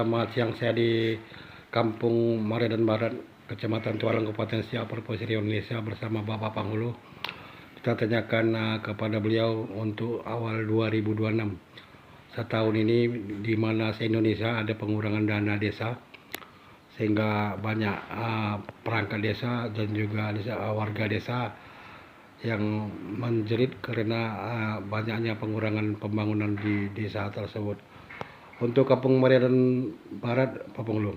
Selamat siang, saya di Kampung Maredan Barat, Kecamatan Tualang, Kabupaten Siak, Provinsi Riau, Indonesia bersama Bapak Panghulu. Kita tanyakan kepada beliau untuk awal 2026. Setahun ini di mana se-Indonesia ada pengurangan dana desa sehingga banyak perangkat desa dan juga warga desa yang menjerit karena banyaknya pengurangan pembangunan di desa tersebut. Untuk Kampung Maredan Barat, Pak Punglu,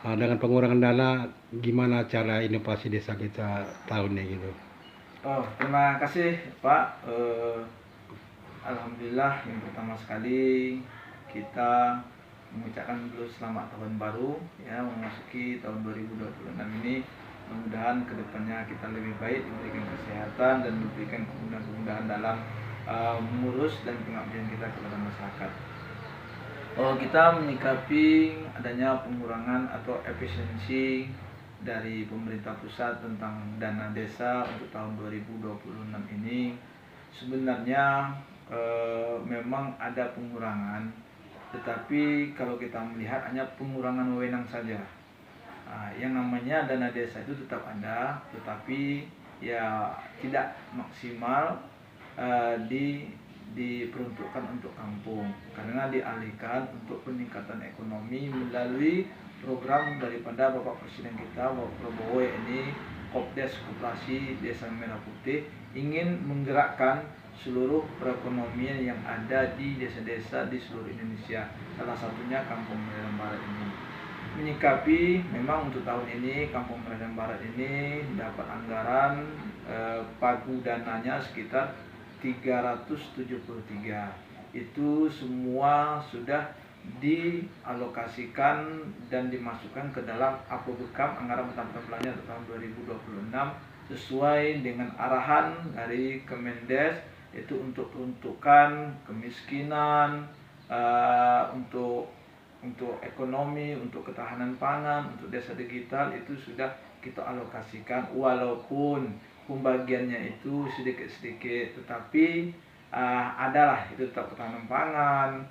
dengan pengurangan dana, gimana cara inovasi desa kita tahun ini gitu? Terima kasih Pak. Alhamdulillah, yang pertama sekali kita mengucapkan dulu selamat tahun baru ya, memasuki tahun 2026 ini. Mudah-mudahan kedepannya kita lebih baik, diberikan kesehatan dan diberikan kemudahan-kemudahan dalam mengurus dan pengabdian kita kepada masyarakat. Kita menyikapi adanya pengurangan atau efisiensi dari pemerintah pusat tentang dana desa untuk tahun 2026 ini. Sebenarnya memang ada pengurangan, tetapi kalau kita melihat hanya pengurangan wewenang saja. Yang namanya dana desa itu tetap ada, tetapi ya tidak maksimal diperuntukkan untuk kampung, karena dialihkan untuk peningkatan ekonomi melalui program daripada Bapak Presiden kita, Bapak Prabowo, ini Kopdes Koperasi Desa Merah Putih, ingin menggerakkan seluruh perekonomian yang ada di desa-desa di seluruh Indonesia, salah satunya Kampung Maredan Barat ini. Menyikapi memang untuk tahun ini Kampung Maredan Barat ini dapat anggaran pagu dananya sekitar 373. Itu semua sudah dialokasikan dan dimasukkan ke dalam Apbekam anggaran pendapatan belanja untuk tahun 2026 sesuai dengan arahan dari Kemendes, itu untuk peruntukan kemiskinan, untuk ekonomi, untuk ketahanan pangan, untuk desa digital, itu sudah kita alokasikan, walaupun pembagiannya itu sedikit-sedikit, tetapi adalah itu tetap ketahanan pangan,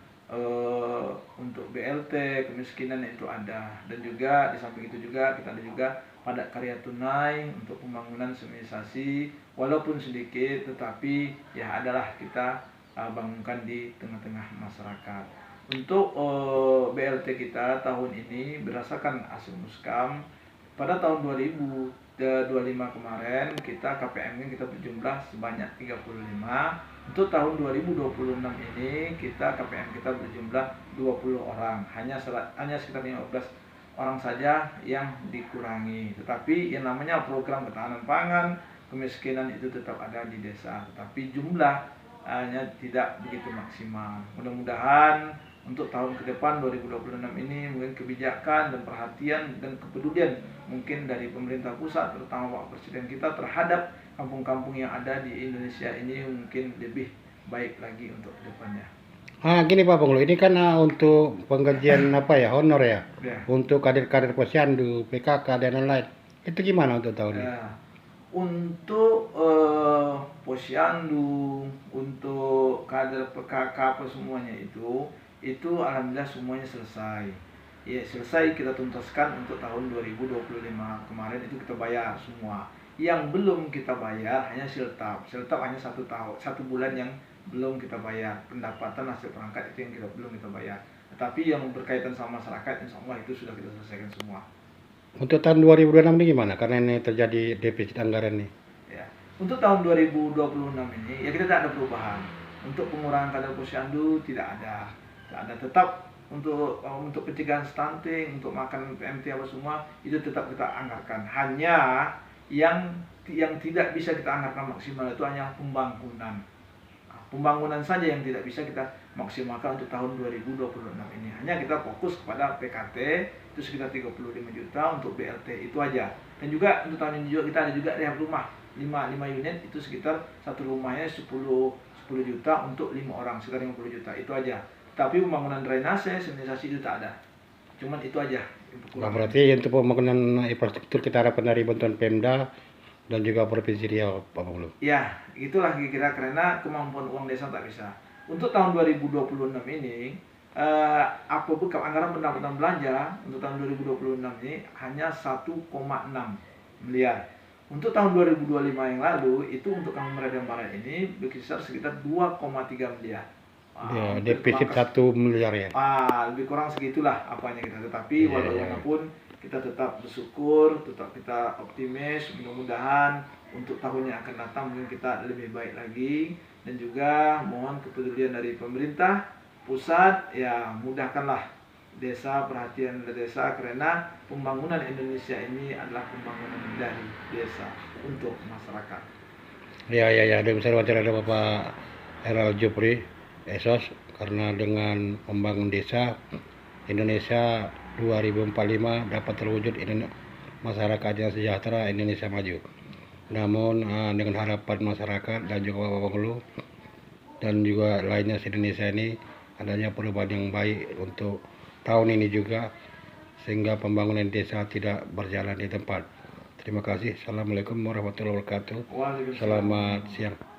untuk BLT, kemiskinan itu ada. Dan juga di samping itu juga kita ada juga padat karya tunai untuk pembangunan seminisasi, walaupun sedikit, tetapi ya adalah kita bangunkan di tengah-tengah masyarakat. Untuk BLT kita tahun ini berdasarkan hasil Muskam pada tahun 2025 kemarin, kita KPM kita berjumlah sebanyak 35. Untuk tahun 2026 ini kita KPM kita berjumlah 20 orang, hanya sekitar 15 orang saja yang dikurangi. Tetapi yang namanya program ketahanan pangan, kemiskinan itu tetap ada di desa, tetapi jumlahnya tidak begitu maksimal. Mudah-mudahan untuk tahun ke depan 2026 ini mungkin kebijakan dan perhatian dan kepedulian mungkin dari pemerintah pusat, terutama Pak Presiden kita, terhadap kampung-kampung yang ada di Indonesia ini mungkin lebih baik lagi untuk kedepannya. Gini Pak Punglu, ini kan untuk penggajian honor ya, Ya. untuk kader-kader posyandu, PKK dan lain-lain. Itu gimana untuk tahun ini? Untuk posyandu, untuk kader PKK apa semuanya itu alhamdulillah semuanya selesai. Ya, selesai kita tuntaskan untuk tahun 2025 kemarin, itu kita bayar semua. Yang belum kita bayar hanya siltap hanya 1 bulan yang belum kita bayar. Pendapatan hasil perangkat itu yang belum kita bayar. Tetapi yang berkaitan sama masyarakat, insya Allah itu sudah kita selesaikan semua. Untuk tahun 2026 ini gimana? Karena ini terjadi defisit anggaran nih. Ya, untuk tahun 2026 ini ya kita tidak ada perubahan. Untuk pengurangan kader posyandu tidak ada. Tetap untuk pencegahan stunting, untuk makan PMT apa semua itu tetap kita anggarkan. Hanya yang tidak bisa kita anggarkan maksimal itu hanya pembangunan. Pembangunan saja yang tidak bisa kita maksimalkan untuk tahun 2026 ini. Hanya kita fokus kepada PKT itu sekitar 35 juta, untuk BLT itu aja. Dan juga untuk tahun ini juga kita ada juga rehab rumah 5 unit, itu sekitar satu rumahnya 10 juta untuk 5 orang, sekitar 50 juta, itu aja. Tapi pembangunan drainase, sanitisasi itu tak ada. Cuman itu aja. Berarti untuk pembangunan infrastruktur kita harapkan dari bantuan Pemda dan juga Provinsi Riau, Pak Punglu. Ya, itulah kira-kira, karena kemampuan uang desa tak bisa. Untuk tahun 2026 ini Apabekam anggaran pendapatan belanja untuk tahun 2026 ini hanya 1,6 miliar. Untuk tahun 2025 yang lalu itu untuk Kampung Merae dan Barat ini berkisar sekitar 2,3 miliar. Ya, Hampir defisit kurang 1 miliar ya. lebih kurang segitulah apanya kita. Tetapi Iya, iya. walaupun kita tetap bersyukur, tetap kita optimis, mudah-mudahan untuk tahun yang akan datang mungkin kita lebih baik lagi, dan juga mohon kepedulian dari pemerintah pusat, ya mudahkanlah desa, perhatian desa, karena pembangunan Indonesia ini adalah pembangunan dari desa untuk masyarakat. Ya, ya, ya. Ada misalnya wawancara ada Bapak Heral Jupri Esos, karena dengan membangun desa Indonesia 2045 dapat terwujud masyarakat yang sejahtera, Indonesia maju. Namun dengan harapan masyarakat dan juga Bapak Pengelola dan juga lainnya se-Indonesia ini adanya perubahan yang baik untuk tahun ini juga, sehingga pembangunan desa tidak berjalan di tempat. Terima kasih. Assalamualaikum warahmatullahi wabarakatuh. Waalaikumsalam. Selamat siang.